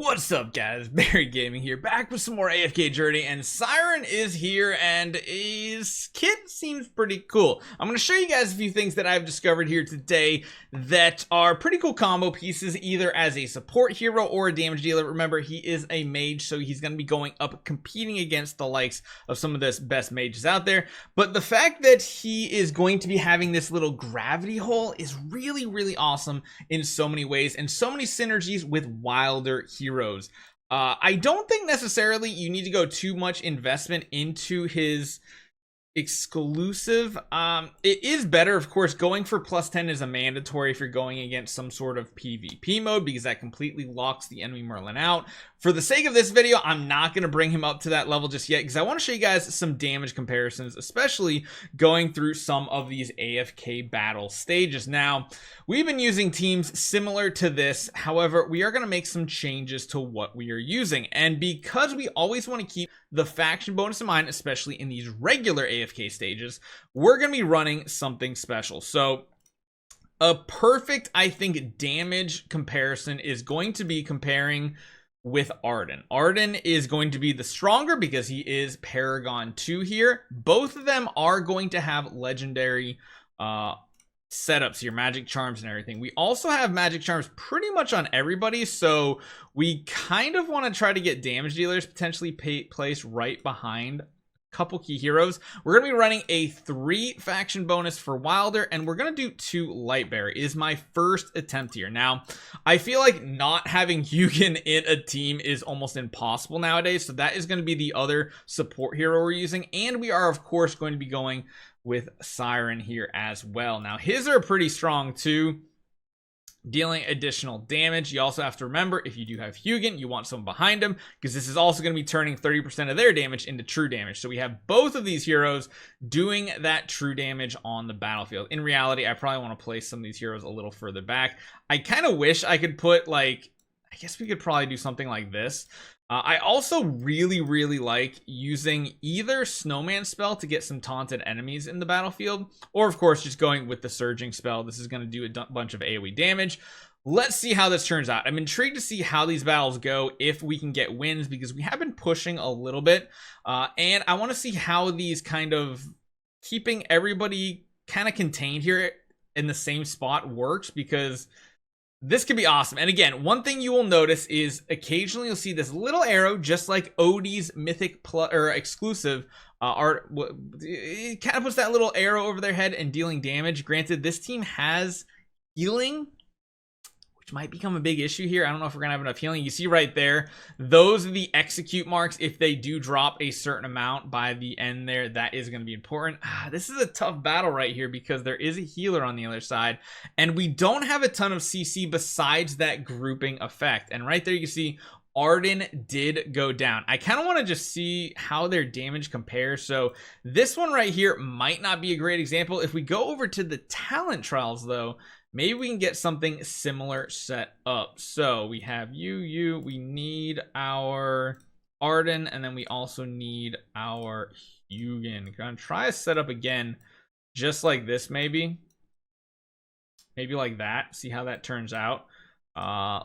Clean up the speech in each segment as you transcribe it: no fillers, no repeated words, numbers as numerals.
What's up, guys? Barry Gaming here, back with some more AFK Journey, and CYRAN is here, and his kit seems pretty cool. I'm going to show you guys a few things that I've discovered here today that are pretty cool combo pieces, either as a support hero or a damage dealer. Remember, he is a mage, so he's going to be going up competing against the likes of some of the best mages out there. But the fact that he is going to be having this little gravity hole is really, really awesome in so many ways, and so many synergies with wilder heroes. I don't think necessarily you need to go too much investment into his exclusive. It is better, of course. Going for +10 is a mandatory if you're going against some sort of PvP mode, because that completely locks the enemy Merlin out. For the sake of this video, I'm not going to bring him up to that level just yet, because I want to show you guys some damage comparisons, especially going through some of these AFK battle stages. Now, we've been using teams similar to this. However, we are going to make some changes to what we are using, and because we always want to keep the faction bonus in mind, especially in these regular AFK stages, we're going to be running something special. So a perfect, I think, damage comparison is going to be comparing with Eironn. Eironn is going to be the stronger because he is Paragon 2 here. Both of them are going to have legendary setups here, magic charms and everything. We also have magic charms pretty much on everybody, so we kind of want to try to get damage dealers potentially placed right behind a couple key heroes. We're going to be running a 3 faction bonus for Wilder, and we're going to do 2 Lightbearer. It is my first attempt here. Now, I feel like not having Hugin in a team is almost impossible nowadays, so that is going to be the other support hero we're using, and we are, of course, going to be going with CYRAN here as well. Now, his are pretty strong too, dealing additional damage. You also have to remember, if you do have Hugin, you want someone behind him, because this is also going to be turning 30% of their damage into true damage. So we have both of these heroes doing that true damage on the battlefield. In reality, I probably want to place some of these heroes a little further back. I kind of wish I could put, like, I guess we could probably do something like this. I also really like using either Snowman spell to get some taunted enemies in the battlefield, or of course just going with the surging spell. This is going to do a bunch of AoE damage. Let's see how this turns out. I'm intrigued to see how these battles go, if we can get wins, because we have been pushing a little bit, and I want to see how these kind of keeping everybody kind of contained here in the same spot works, because this could be awesome. And again, one thing you will notice is occasionally you'll see this little arrow, just like Odie's mythic exclusive art. It kind of puts that little arrow over their head and dealing damage. Granted, this team has healing, which might become a big issue here. I don't know if we're gonna have enough healing. You see right there, those are the execute marks. If they do drop a certain amount by the end there, that is going to be important. This is a tough battle right here, because there is a healer on the other side, and we don't have a ton of CC besides that grouping effect. And right there you see Eironn did go down. I kind of want to just see how their damage compares. So this one right here might not be a great example. If we go over to the talent trials though, maybe we can get something similar set up. So we have we need our Eironn, and then we also need our Hugin. Gonna try a setup again, just like this, maybe like that. See how that turns out.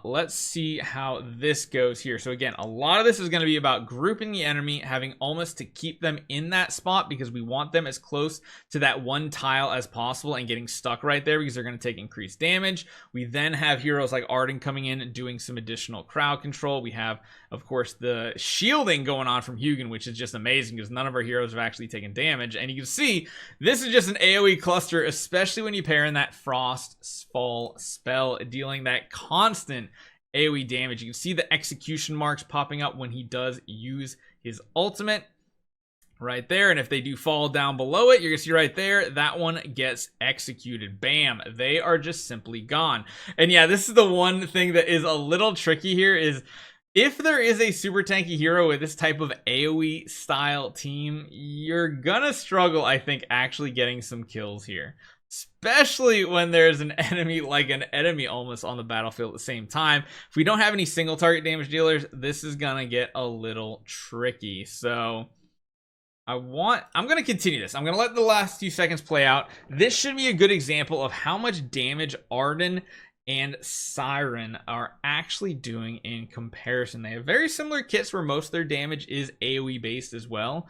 Let's see how this goes here. So again, a lot of this is going to be about grouping the enemy, having almost to keep them in that spot, because we want them as close to that one tile as possible and getting stuck right there, because they're going to take increased damage. We then have heroes like Eironn coming in and doing some additional crowd control. We have, of course, the shielding going on from Hugin, which is just amazing, because none of our heroes have actually taken damage. And you can see this is just an AoE cluster, especially when you pair in that Frostfall spell, dealing that constant AoE damage. You can see the execution marks popping up when he does use his ultimate right there, and if they do fall down below it, you're gonna see right there, that one gets executed. Bam, they are just simply gone. And yeah, this is the one thing that is a little tricky here, is if there is a super tanky hero with this type of AoE style team, you're gonna struggle, I think, actually getting some kills here, especially when there's an enemy, like an enemy almost on the battlefield at the same time. If we don't have any single target damage dealers, this is gonna get a little tricky. So I'm gonna continue this. I'm gonna let the last few seconds play out. This should be a good example of how much damage Eironn and CYRAN are actually doing in comparison. They have very similar kits where most of their damage is AoE based as well.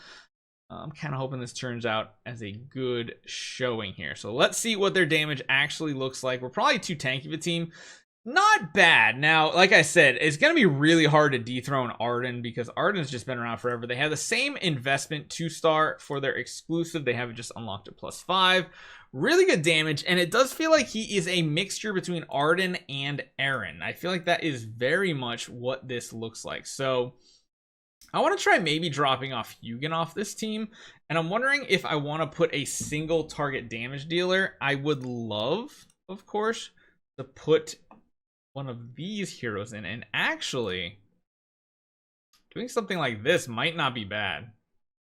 I'm kind of hoping this turns out as a good showing here. So let's see what their damage actually looks like. We're probably too tanky of a team. Not bad. Now, like I said, it's going to be really hard to dethrone Eironn because Eironn's just been around forever. They have the same investment 2-star for their exclusive. They have it just unlocked at +5. Really good damage, and it does feel like he is a mixture between Eironn and Eironn. I feel like that is very much what this looks like. So I want to try maybe dropping off Hugin off this team, and I'm wondering if I want to put a single target damage dealer. I would love, of course, to put one of these heroes in, and actually doing something like this might not be bad.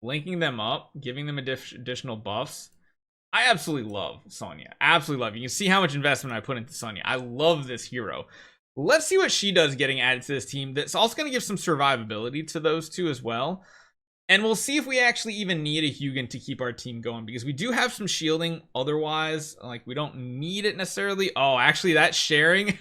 Linking them up, giving them additional buffs. I absolutely love Sonya. Absolutely love. You can see how much investment I put into Sonya. I love this hero. Let's see what she does getting added to this team. That's also going to give some survivability to those two as well. And we'll see if we actually even need a Hugin to keep our team going, because we do have some shielding otherwise. Like, we don't need it necessarily. Oh, actually, that sharing.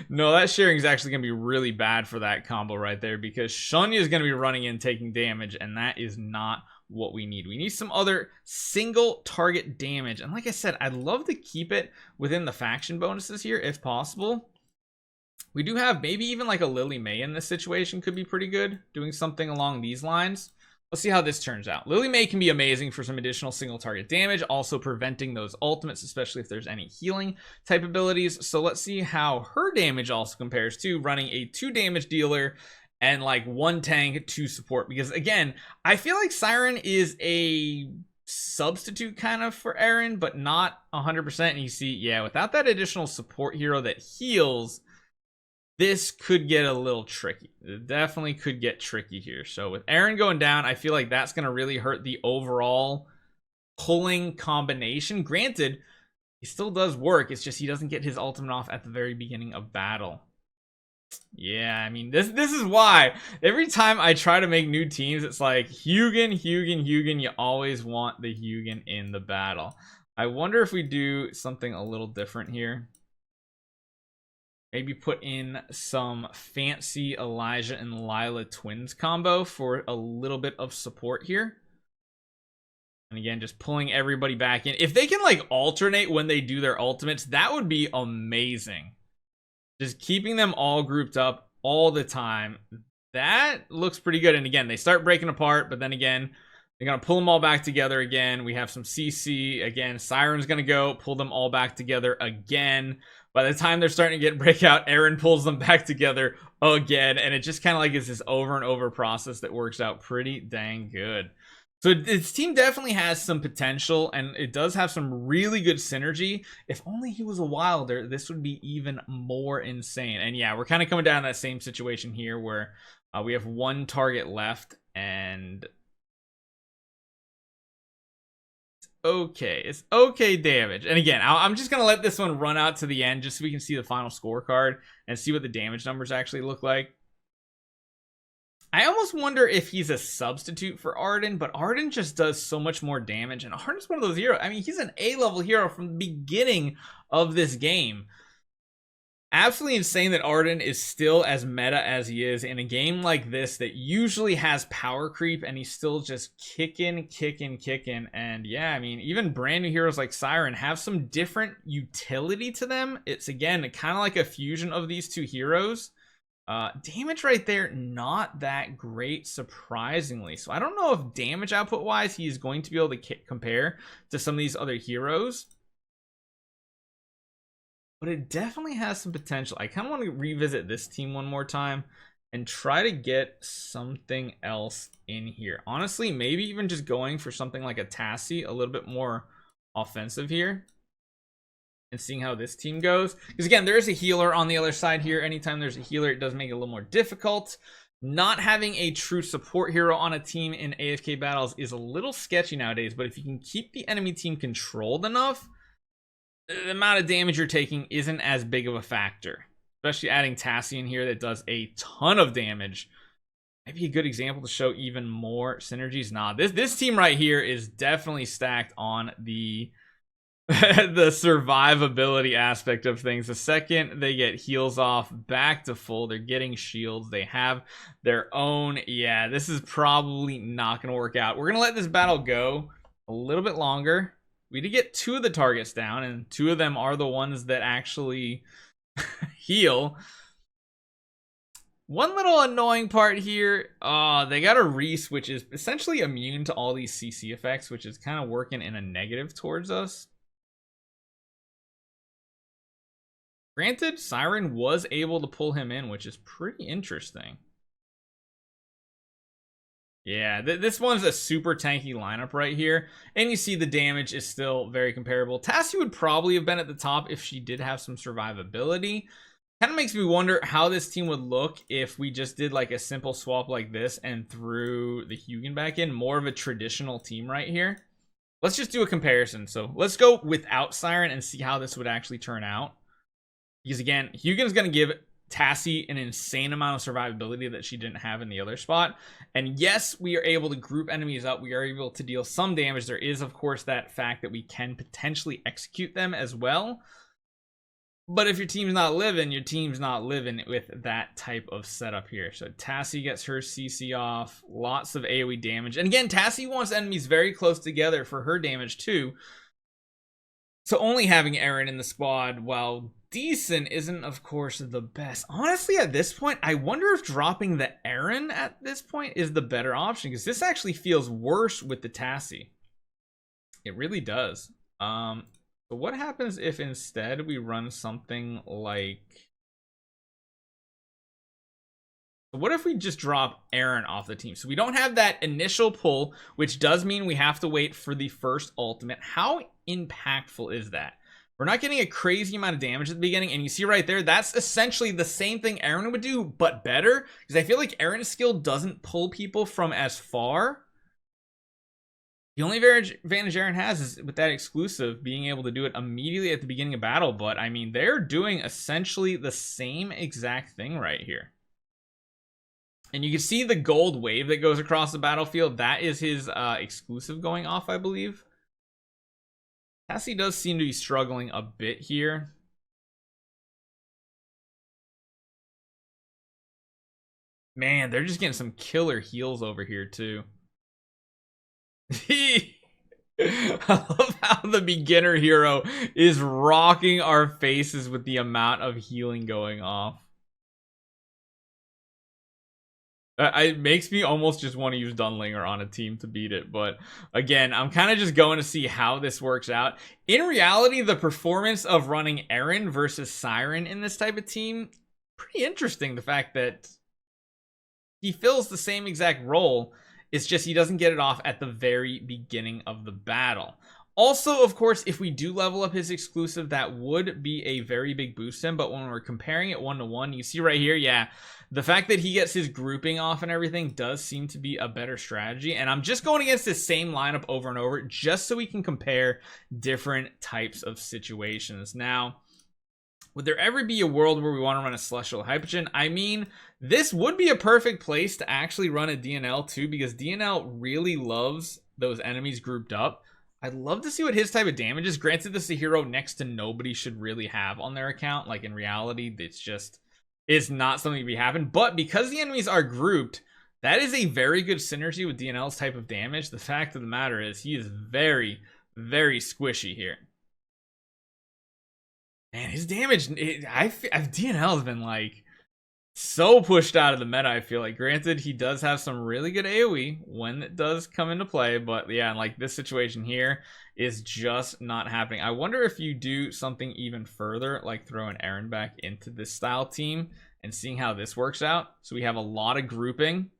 No, that sharing is actually going to be really bad for that combo right there, because Sonya is going to be running in taking damage, and that is not what we need. We need some other single target damage. And like I said, I'd love to keep it within the faction bonuses here if possible. We do have maybe even like a Lily May in this situation could be pretty good, doing something along these lines. Let's see how this turns out. Lily May can be amazing for some additional single target damage, also preventing those ultimates, especially if there's any healing type abilities. So let's see how her damage also compares to running a 2 damage dealer and like 1 tank, 2 support. Because again, I feel like CYRAN is a substitute kind of for Eironn, but not 100%. And you see, yeah, without that additional support hero that heals, this could get a little tricky. It definitely could get tricky here. So with Eironn going down, I feel like that's going to really hurt the overall pulling combination. Granted, he still does work. It's just he doesn't get his ultimate off at the very beginning of battle. Yeah, I mean, this is why every time I try to make new teams, it's like Hugin. You always want the Hugin in the battle. I wonder if we do something a little different here. Maybe put in some fancy Elijah and Lila twins combo for a little bit of support here. And again, just pulling everybody back in. If they can like alternate when they do their ultimates, that would be amazing. Just keeping them all grouped up all the time. That looks pretty good. And again, they start breaking apart, but then again, they're going to pull them all back together again. We have some CC. Again, CYRAN's going to go pull them all back together again. By the time they're starting to get breakout, Eironn pulls them back together again. And it just kind of like is this over and over process that works out pretty dang good. So this team definitely has some potential, and it does have some really good synergy. If only he was a wilder, this would be even more insane. And yeah, we're kind of coming down to that same situation here where we have 1 target left, and okay, it's okay damage. And again, I'm just gonna let this one run out to the end just so we can see the final scorecard and see what the damage numbers actually look like. I almost wonder if he's a substitute for Eironn, but Eironn just does so much more damage, and Eironn's one of those heroes. I mean, he's an A-level hero from the beginning of this game. Absolutely insane that Eironn is still as meta as he is in a game like this that usually has power creep, and he's still just kicking. And yeah, I mean, even brand new heroes like CYRAN have some different utility to them. It's again kind of like a fusion of these 2 heroes. Damage right there, not that great, surprisingly. So I don't know if damage output wise he's going to be able to compare to some of these other heroes, but it definitely has some potential. I kind of want to revisit this team one more time and try to get something else in here. Honestly, maybe even just going for something like a Tassi, a little bit more offensive here, and seeing how this team goes. Because again, there is a healer on the other side here. Anytime there's a healer, it does make it a little more difficult. Not having a true support hero on a team in AFK battles is a little sketchy nowadays, but if you can keep the enemy team controlled enough, the amount of damage you're taking isn't as big of a factor. Especially adding Tassi in here that does a ton of damage. Maybe a good example to show even more synergies. Nah, this team right here is definitely stacked on the the survivability aspect of things. The second they get heals off back to full, they're getting shields, they have their own. Yeah, this is probably not going to work out. We're going to let this battle go a little bit longer. We did get 2 of the targets down, and 2 of them are the ones that actually heal. One little annoying part here, they got a Reese, which is essentially immune to all these CC effects, which is kind of working in a negative towards us. Granted, CYRAN was able to pull him in, which is pretty interesting. Yeah, this one's a super tanky lineup right here. And you see the damage is still very comparable. Tassi would probably have been at the top if she did have some survivability. Kind of makes me wonder how this team would look if we just did like a simple swap like this and threw the Hugin back in. More of a traditional team right here. Let's just do a comparison. So let's go without CYRAN and see how this would actually turn out. Because again, Hugin's going to give Tassi an insane amount of survivability that she didn't have in the other spot. And yes, we are able to group enemies up. We are able to deal some damage. There is, of course, that fact that we can potentially execute them as well. But if your team's not living, your team's not living with that type of setup here. So Tassi gets her CC off. Lots of AoE damage. And again, Tassi wants enemies very close together for her damage too. So only having Eironn in the squad, while decent, isn't of course the best. Honestly, at this point, I wonder if dropping the Eironn at this point is the better option, because this actually feels worse with the Tassi. It really does. But what happens if instead we run something like... What if we just drop Eironn off the team? So we don't have that initial pull, which does mean we have to wait for the first ultimate. How impactful is that? We're not getting a crazy amount of damage at the beginning, and you see right there, that's essentially the same thing Eironn would do, but better, because I feel like Eironn's skill doesn't pull people from as far. The only advantage Eironn has is with that exclusive, being able to do it immediately at the beginning of battle, but I mean, they're doing essentially the same exact thing right here. And you can see the gold wave that goes across the battlefield. That is his exclusive going off, I believe. Tassi does seem to be struggling a bit here. Man, they're just getting some killer heals over here too. I love how the beginner hero is rocking our faces with the amount of healing going off. It makes me almost just want to use Dunlinger on a team to beat it. But again, I'm kind of just going to see how this works out. In reality, the performance of running Eironn versus CYRAN in this type of team, pretty interesting. The fact that he fills the same exact role. It's just he doesn't get it off at the very beginning of the battle. Also, of course, if we do level up his exclusive, that would be a very big boost to him. But when we're comparing it 1-to-1, you see right here, yeah, the fact that he gets his grouping off and everything does seem to be a better strategy. And I'm just going against the same lineup over and over just so we can compare different types of situations. Now, would there ever be a world where we want to run a Celestial Hypogen? I mean, this would be a perfect place to actually run a DNL too, because DNL really loves those enemies grouped up. I'd love to see what his type of damage is. Granted, this is a hero next to nobody should really have on their account. Like in reality, it's not something to be happening. But because the enemies are grouped, that is a very good synergy with DNL's type of damage. The fact of the matter is he is very, very squishy here. Man, his damage, DNL has been like so pushed out of the meta, I feel like. Granted, he does have some really good AoE when it does come into play, but yeah, and like this situation here is just not happening. I wonder if you do something even further, like throwing Eironn back into this style team and seeing how this works out. So we have a lot of grouping.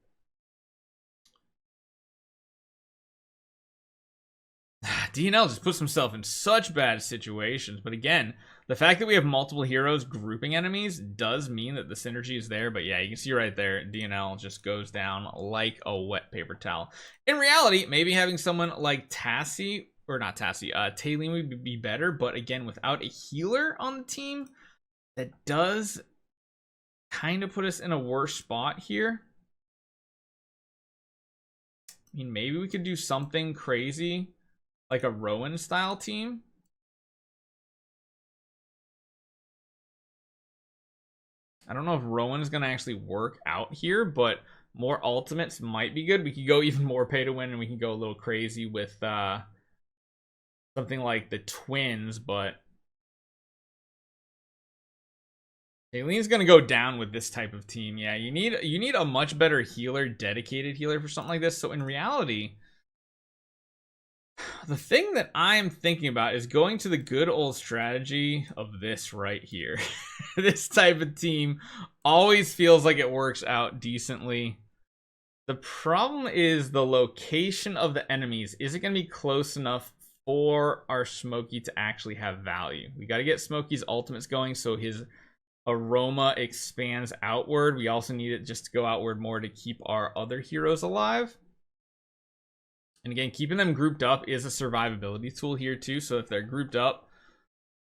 DNL just puts himself in such bad situations, but again, the fact that we have multiple heroes grouping enemies does mean that the synergy is there. But yeah, you can see right there, DNL just goes down like a wet paper towel. In reality, maybe having someone like Tassi, or not Tassi, Taylene would be better. But again, without a healer on the team, that does kind of put us in a worse spot here. I mean, maybe we could do something crazy like a Rowan style team. I don't know if Rowan's gonna actually work out here, but more ultimates might be good. We could go even more pay to win, and we can go a little crazy with something like the twins, but Aileen's gonna go down with this type of team. Yeah, you need a much better healer, dedicated healer for something like this. So in reality, the thing that I'm thinking about is going to the good old strategy of this right here. This type of team always feels like it works out decently. The problem is the location of the enemies. Is it going to be close enough for our Smokey to actually have value? We got to get Smokey's ultimates going so his aroma expands outward. We also need it just to go outward more to keep our other heroes alive. And again, keeping them grouped up is a survivability tool here too. So if they're grouped up,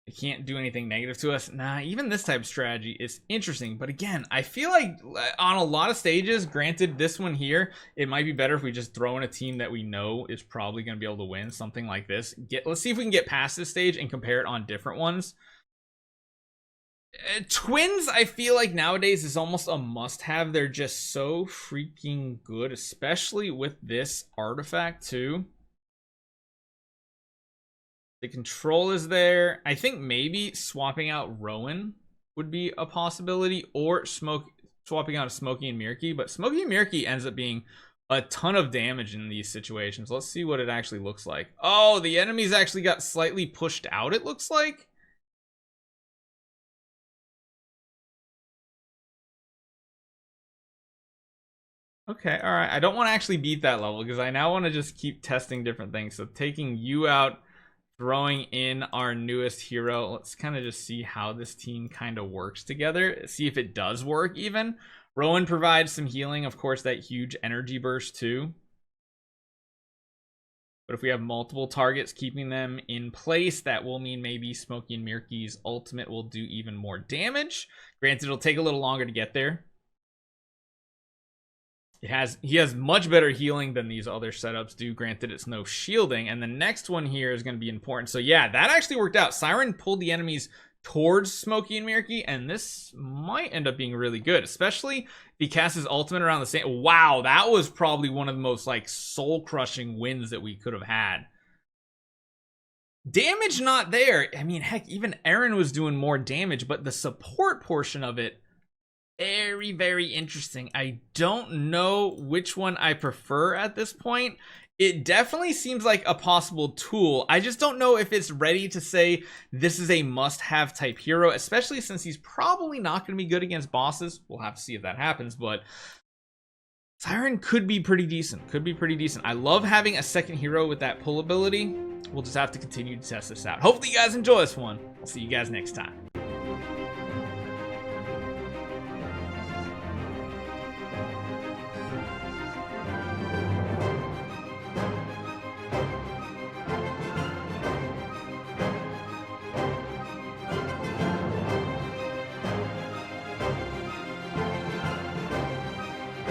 they can't do anything negative to us. Nah, even this type of strategy is interesting. But again, I feel like on a lot of stages, granted this one here, it might be better if we just throw in a team that we know is probably going to be able to win something like this. Let's see if we can get past this stage and compare it on different ones. Twins, I feel like nowadays is almost a must-have. They're just so freaking good, especially with this artifact too. The control is there. I think maybe swapping out Rowan would be a possibility, or swapping out a Smokey and Mirky. But Smokey and Mirky ends up being a ton of damage in these situations. Let's see what it actually looks like. Oh, the enemies actually got slightly pushed out, it looks like. Okay, all right. I don't want to actually beat that level because I now want to just keep testing different things. So taking you out, throwing in our newest hero. Let's kind of just see how this team kind of works together. See if it does work even. Rowan provides some healing. Of course, that huge energy burst too. But if we have multiple targets keeping them in place, that will mean maybe Smokey and Mirky's ultimate will do even more damage. Granted, it'll take a little longer to get there. He has much better healing than these other setups do. Granted, it's no shielding. And the next one here is going to be important. So yeah, that actually worked out. CYRAN pulled the enemies towards Smokey and Mirky, and this might end up being really good, especially if he casts his ultimate around the same. Wow, that was probably one of the most like soul-crushing wins that we could have had. Damage not there. I mean, heck, even Eironn was doing more damage, but the support portion of it, very, very interesting. I don't know which one I prefer at this point. It definitely seems like a possible tool. I just don't know if it's ready to say this is a must-have type hero, especially since he's probably not going to be good against bosses. We'll have to see if that happens, but CYRAN could be pretty decent. Could be pretty decent. I love having a second hero with that pull ability. We'll just have to continue to test this out. Hopefully you guys enjoy this one. I'll see you guys next time.